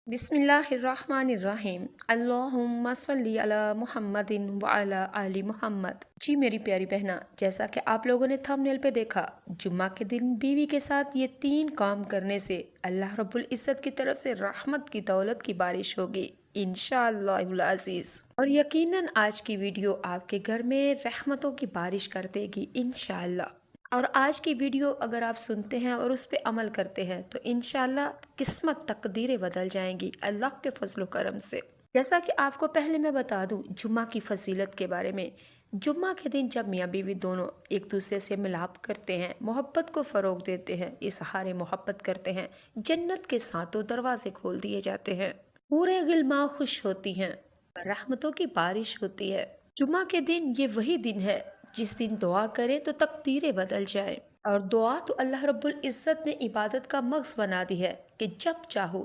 बिस्मिल्लाहिर्रहमानिर्रहीम। अल्लाहुम्मा सल्ली अला मुहम्मदिन व अला आलि मुहम्मद। जी मेरी प्यारी बहना, जैसा कि आप लोगों ने थंबनेल पे देखा, जुम्मा के दिन बीवी के साथ ये 3 काम करने से अल्लाह रब्बुल इज़्ज़त की तरफ से रहमत की दौलत की बारिश होगी इंशाअल्लाहुल अज़ीज़। और यकीनन आज की वीडियो आपके घर में रहमतों की बारिश कर देगी इंशाअल्लाह। और आज की वीडियो अगर आप सुनते हैं और उस पर अमल करते हैं तो इंशाल्लाह किस्मत तकदीरें बदल जाएंगी अल्लाह के फजल करम से। जैसा कि आपको पहले मैं बता दूं जुम्मा की फजीलत के बारे में। जुम्मा के दिन जब मियाँ बीवी दोनों एक दूसरे से मिलाप करते हैं, मोहब्बत को फ़रोग देते हैं, इजहार मोहब्बत करते हैं, जन्नत के सातों दरवाजे खोल दिए जाते हैं, पूरे गिलमा खुश होती हैं, रहमतों की बारिश होती है। जुम्मा के दिन ये वही दिन है जिस दिन दुआ करें तो तकदीरें बदल जाएं। और दुआ तो अल्लाह रब्बुल इज़्ज़त ने इबादत का मक्स बना दी है कि जब चाहो,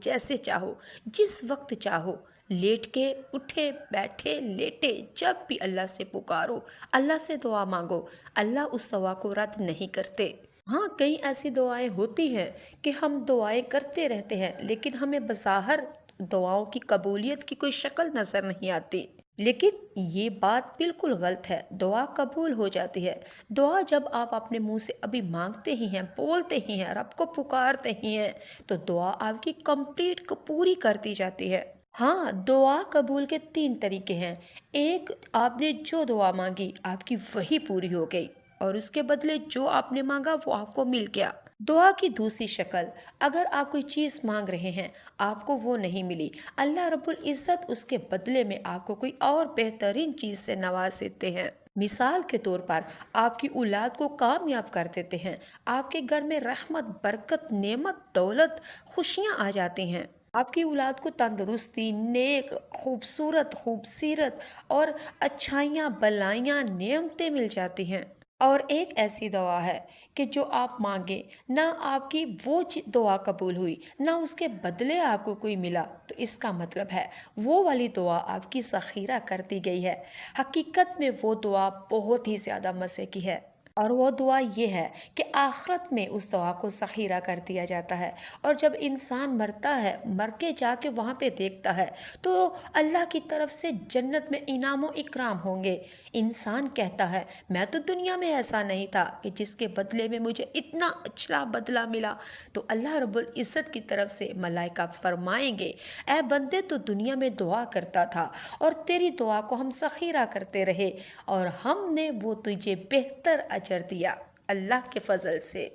जैसे चाहो, जिस वक्त चाहो, लेट के उठे, बैठे, लेटे, जब भी अल्लाह से पुकारो, अल्लाह से दुआ मांगो, अल्लाह उस दुआ को रद्द नहीं करते। हाँ, कई ऐसी दुआएं होती हैं कि हम दुआएं करते रहते हैं लेकिन हमें बज़ाहिर दुआओं की कबूलियत की कोई शक्ल नज़र नहीं आती। लेकिन ये बात बिल्कुल गलत है, दुआ कबूल हो जाती है। दुआ जब आप अपने मुंह से अभी मांगते ही हैं, बोलते ही हैं, रब को पुकारते ही हैं, तो दुआ आपकी कंप्लीट पूरी कर दी जाती है। हाँ, दुआ कबूल के 3 तरीके हैं। एक, आपने जो दुआ मांगी आपकी वही पूरी हो गई और उसके बदले जो आपने मांगा वो आपको मिल गया। दुआ की दूसरी शक्ल, अगर आप कोई चीज़ मांग रहे हैं, आपको वो नहीं मिली, अल्लाह रब्बुल इज़्ज़त उसके बदले में आपको कोई और बेहतरीन चीज़ से नवाज देते हैं। मिसाल के तौर पर आपकी औलाद को कामयाब कर देते हैं, आपके घर में रहमत, बरकत, नेमत, दौलत, खुशियाँ आ जाती हैं। आपकी औलाद को तंदुरुस्ती, नेक, खूबसूरत, खूबसीरत और अच्छाइयाँ, भलाइयाँ, नेमतें मिल जाती हैं। और एक ऐसी दुआ है कि जो आप मांगे, ना आपकी वो दुआ कबूल हुई, ना उसके बदले आपको कोई मिला, तो इसका मतलब है वो वाली दुआ आपकी ज़ख़ीरा कर दी गई है। हकीकत में वो दुआ बहुत ही ज़्यादा मज़े की है। और वो दुआ ये है कि आखिरत में उस दुआ को ज़ख़ीरा कर दिया जाता है। और जब इंसान मरता है, मर के जाके वहाँ पे देखता है तो अल्लाह की तरफ से जन्नत में इनाम व इकराम होंगे। इंसान कहता है मैं तो दुनिया में ऐसा नहीं था कि जिसके बदले में मुझे इतना अच्छा बदला मिला। तो अल्लाह रब्बुल इज़्ज़त की तरफ से मलाइका फरमाएंगे, ऐ बंदे तो दुनिया में दुआ करता था और तेरी दुआ को हम ज़ख़ीरा करते रहे और हमने वो तुझे बेहतर अजर दिया अल्लाह के फजल से।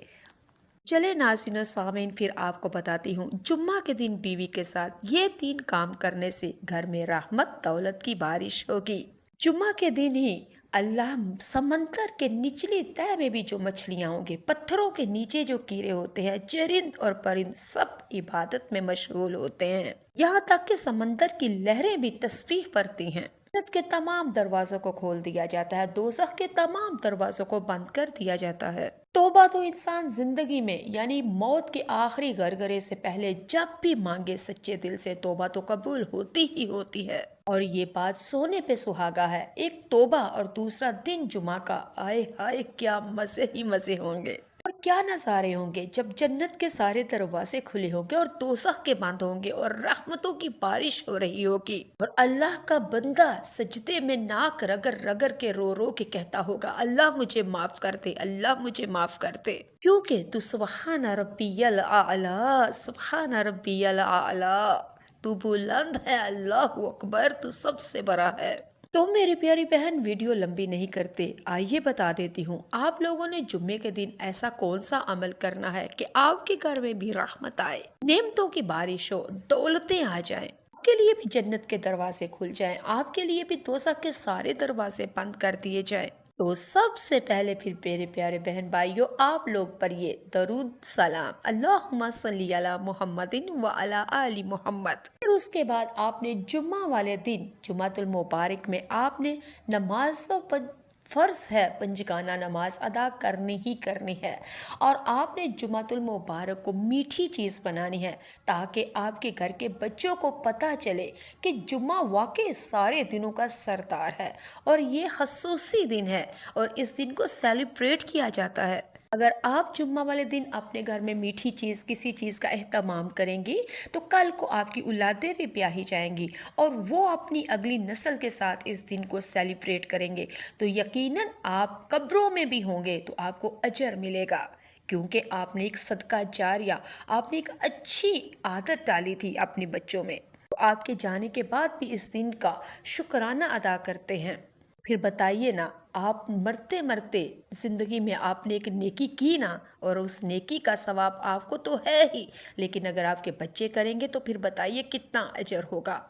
चले नाज़रीन सामीन, फिर आपको बताती हूँ जुम्मा के दिन बीवी के साथ ये 3 काम करने से घर में रहमत दौलत की बारिश होगी। जुम्मा के दिन ही अल्लाह समंदर के निचली तह में भी जो मछलियाँ होंगी, पत्थरों के नीचे जो कीड़े होते हैं, चरिंद और परिंद सब इबादत में मशगूल होते हैं। यहाँ तक कि समंदर की लहरें भी तस्बीह पढ़ती हैं। जन्नत के तमाम दरवाजों को खोल दिया जाता है, दोज़ख के तमाम दरवाजों को बंद कर दिया जाता है। तौबा तो इंसान जिंदगी में यानी मौत के आखिरी गरगरे से पहले जब भी मांगे सच्चे दिल से, तौबा तो कबूल होती ही होती है। और ये बात सोने पे सुहागा है, एक तौबा और दूसरा दिन जुमा का। आए हाय क्या मजे ही मजे होंगे और क्या नज़ारे होंगे जब जन्नत के सारे दरवाजे खुले होंगे और दोज़ख के बंद होंगे और रहमतों की बारिश हो रही होगी और अल्लाह का बंदा सजदे में नाक रगड़ रगड़ के रो के कहता होगा, अल्लाह मुझे माफ कर दे, अल्लाह मुझे माफ कर दे, क्योंकि तू सुब्हान रब्बियल आला, सुब्हान रब्बियल आला, तू बुलंद है, अल्लाहू अकबर, तू सबसे बड़ा है। तो मेरी प्यारी बहन, वीडियो लंबी नहीं करते, आइए बता देती हूँ आप लोगों ने जुम्मे के दिन ऐसा कौन सा अमल करना है कि आपके घर में भी रहमत आए, नेमतों की बारिश हो, दौलतें आ जाएं, आपके लिए भी जन्नत के दरवाजे खुल जाएं, आपके लिए भी दोज़ख के सारे दरवाजे बंद कर दिए जाएं। तो सबसे पहले फिर मेरे प्यारे बहन भाइयों, आप लोग पढ़िए दरूद सलाम, अल्लाहुम्मा सल्ली अला मुहम्मदिन व अला आलि मुहम्मद। फिर उसके बाद आपने जुम्मा वाले दिन, जुम्मातुल मुबारक में आपने नमाज तो फ़र्ज है, पंजगाना नमाज अदा करनी ही करनी है। और आपने जुम्मातुल मुबारक को मीठी चीज़ बनानी है ताकि आपके घर के बच्चों को पता चले कि जुम्मा वाकई सारे दिनों का सरदार है और ये खसूसी दिन है और इस दिन को सेलिब्रेट किया जाता है। अगर आप जुम्मा वाले दिन अपने घर में मीठी चीज़ किसी चीज़ का एहतमाम करेंगी तो कल को आपकी औलादें भी ब्याही जाएंगी और वो अपनी अगली नस्ल के साथ इस दिन को सेलिब्रेट करेंगे, तो यकीनन आप कब्रों में भी होंगे तो आपको अजर मिलेगा, क्योंकि आपने एक सदका जारिया, आपने एक अच्छी आदत डाली थी अपने बच्चों में। तो आपके जाने के बाद भी इस दिन का शुक्राना अदा करते हैं। फिर बताइए ना, आप मरते मरते ज़िंदगी में आपने एक नेकी की ना, और उस नेकी का सवाब आपको तो है ही, लेकिन अगर आपके बच्चे करेंगे तो फिर बताइए कितना अजर होगा।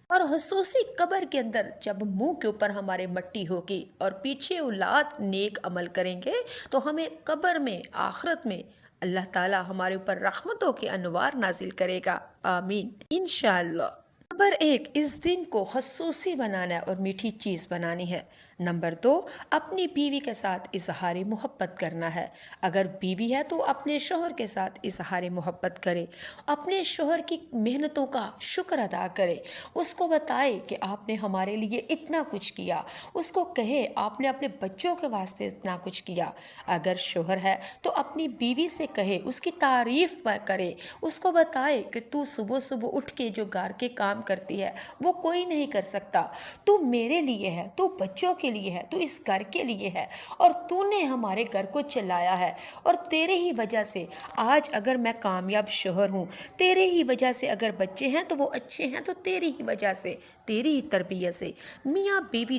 और हुसूसी कब्र के अंदर जब मुंह के ऊपर हमारे मट्टी होगी और पीछे औलाद नेक अमल करेंगे तो हमें कब्र में आखिरत में अल्लाह ताला हमारे ऊपर रहमतों के अनवार नाजिल करेगा। आमीन इंशाअल्लाह। नंबर 1, इस दिन को खसूसी बनाना है और मीठी चीज़ बनानी है। नंबर 2, अपनी बीवी के साथ इजहार मोहब्बत करना है। अगर बीवी है तो अपने शोहर के साथ इजहार मोहब्बत करे, अपने शोहर की मेहनतों का शुक्र अदा करे, उसको बताए कि आपने हमारे लिए इतना कुछ किया, उसको कहे आपने अपने बच्चों के वास्ते इतना कुछ किया। अगर शोहर है तो अपनी बीवी से कहे, उसकी तारीफ करे, उसको बताए कि तू सुबह सुबह उठ के जो घर के काम करती है वो कोई नहीं कर सकता, तू मेरे लिए है, तू बच्चों के लिए है, तू इस घर के लिए है और तूने हमारे घर को चलाया है, और तेरे ही वजह से आज अगर मैं कामयाब शोहर हूँ, तेरे ही वजह से अगर बच्चे हैं तो वो अच्छे हैं, तो तेरी ही वजह से, तेरी ही तरबियत से मियाँ बीवी